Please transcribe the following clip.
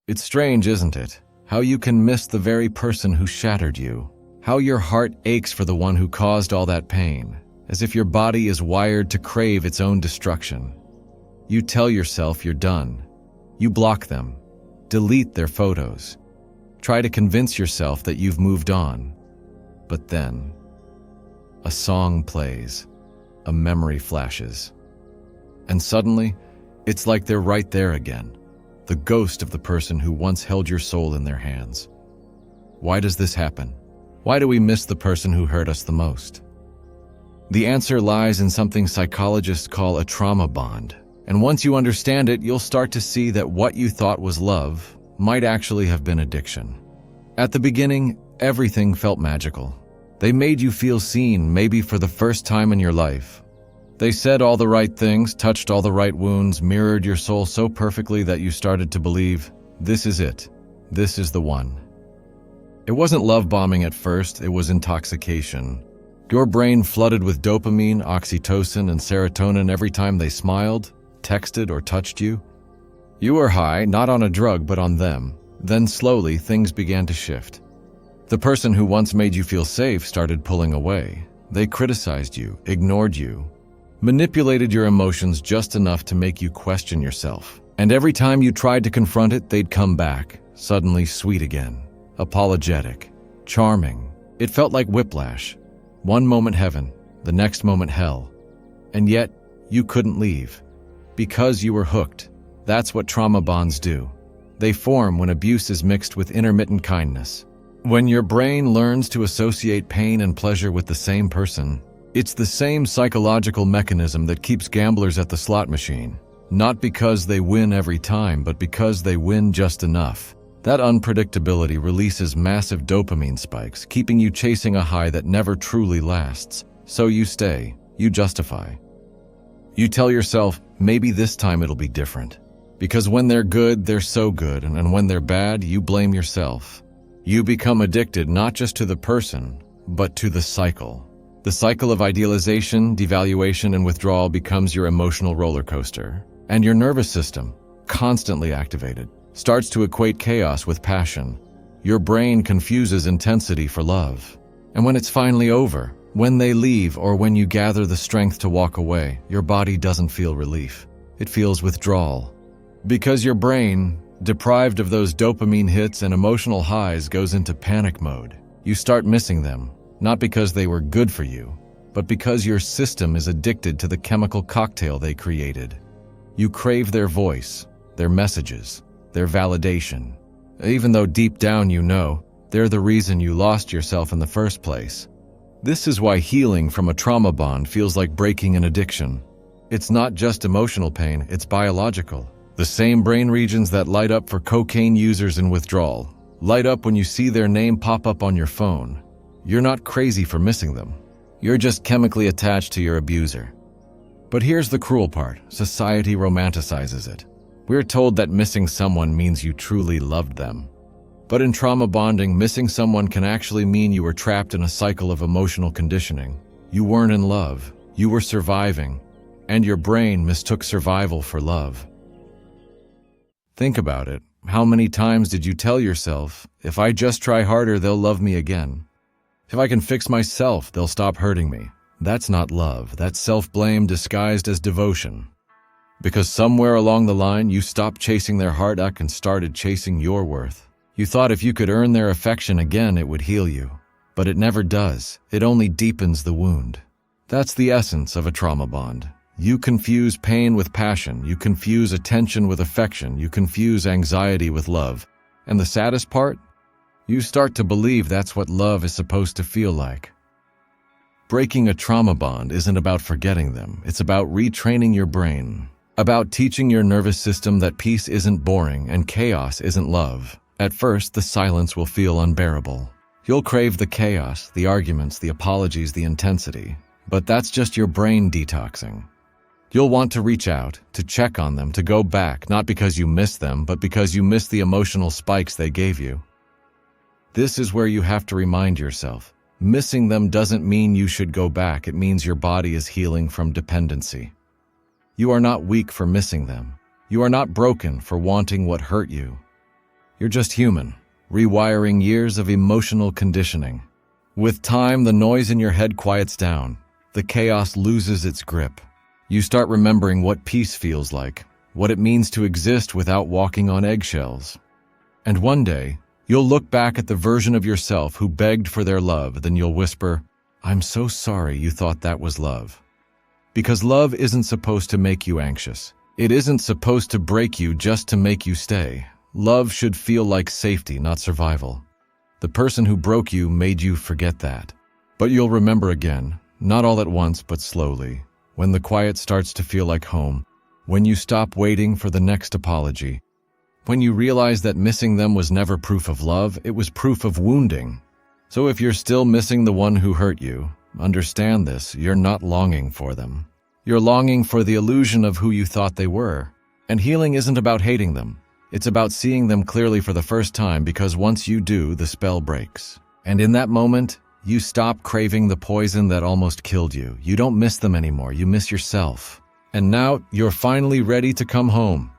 It's strange, isn't it? How you can miss the very person who shattered you. How your heart aches for the one who caused all that pain, as if your body is wired to crave its own destruction. You tell yourself you're done. You block them, delete their photos, try to convince yourself that you've moved on. But then, a song plays, a memory flashes, and suddenly, it's like they're right there again, the ghost of the person who once held your soul in their hands. Why does this happen? Why do we miss the person who hurt us the most? The answer lies in something psychologists call a trauma bond. And once you understand it, you'll start to see that what you thought was love might actually have been addiction. At the beginning, everything felt magical. They made you feel seen, maybe for the first time in your life. They said all the right things, touched all the right wounds, mirrored your soul so perfectly that you started to believe, this is it. This is the one. It wasn't love bombing at first, it was intoxication. Your brain flooded with dopamine, oxytocin, and serotonin every time they smiled, texted, or touched you. You were high, not on a drug, but on them. Then slowly, things began to shift. The person who once made you feel safe started pulling away. They criticized you, ignored you, manipulated your emotions just enough to make you question yourself. And every time you tried to confront it, they'd come back, suddenly sweet again, apologetic, charming. It felt like whiplash. One moment heaven, the next moment hell. And yet, you couldn't leave. Because you were hooked. That's what trauma bonds do. They form when abuse is mixed with intermittent kindness. When your brain learns to associate pain and pleasure with the same person, it's the same psychological mechanism that keeps gamblers at the slot machine. Not because they win every time, but because they win just enough. That unpredictability releases massive dopamine spikes, keeping you chasing a high that never truly lasts. So you stay, you justify. You tell yourself, maybe this time it'll be different. Because when they're good, they're so good, and when they're bad, you blame yourself. You become addicted not just to the person, but to the cycle. The cycle of idealization, devaluation, and withdrawal becomes your emotional roller coaster. And your nervous system, constantly activated, starts to equate chaos with passion. Your brain confuses intensity for love. And when it's finally over, when they leave or when you gather the strength to walk away, your body doesn't feel relief. It feels withdrawal. Because your brain, deprived of those dopamine hits and emotional highs, goes into panic mode. You start missing them, not because they were good for you, but because your system is addicted to the chemical cocktail they created. You crave their voice, their messages, their validation, even though deep down you know they're the reason you lost yourself in the first place. This is why healing from a trauma bond feels like breaking an addiction. It's not just emotional pain, it's biological. The same brain regions that light up for cocaine users in withdrawal light up when you see their name pop up on your phone. You're not crazy for missing them. You're just chemically attached to your abuser. But here's the cruel part. Society romanticizes it. We're told that missing someone means you truly loved them. But in trauma bonding, missing someone can actually mean you were trapped in a cycle of emotional conditioning. You weren't in love. You were surviving. And your brain mistook survival for love. Think about it. How many times did you tell yourself, if I just try harder, they'll love me again? If I can fix myself, they'll stop hurting me. That's not love. That's self-blame disguised as devotion. Because somewhere along the line, you stopped chasing their heart and started chasing your worth. You thought if you could earn their affection again, it would heal you. But it never does. It only deepens the wound. That's the essence of a trauma bond. You confuse pain with passion. You confuse attention with affection. You confuse anxiety with love. And the saddest part? You start to believe that's what love is supposed to feel like. Breaking a trauma bond isn't about forgetting them. It's about retraining your brain. About teaching your nervous system that peace isn't boring and chaos isn't love. At first, the silence will feel unbearable. You'll crave the chaos, the arguments, the apologies, the intensity. But that's just your brain detoxing. You'll want to reach out, to check on them, to go back, not because you miss them, but because you miss the emotional spikes they gave you. This is where you have to remind yourself, missing them doesn't mean you should go back. It means your body is healing from dependency. You are not weak for missing them. You are not broken for wanting what hurt you. You're just human, rewiring years of emotional conditioning. With time, the noise in your head quiets down. The chaos loses its grip. You start remembering what peace feels like, what it means to exist without walking on eggshells. And one day, you'll look back at the version of yourself who begged for their love, then you'll whisper, "I'm so sorry you thought that was love." Because love isn't supposed to make you anxious. It isn't supposed to break you just to make you stay. Love should feel like safety, not survival. The person who broke you made you forget that. But you'll remember again, not all at once, but slowly, when the quiet starts to feel like home, when you stop waiting for the next apology, when you realize that missing them was never proof of love, it was proof of wounding. So if you're still missing the one who hurt you, understand this, you're not longing for them. You're longing for the illusion of who you thought they were. And healing isn't about hating them. It's about seeing them clearly for the first time, because once you do, the spell breaks. And in that moment, you stop craving the poison that almost killed you. You don't miss them anymore, you miss yourself. And now, you're finally ready to come home.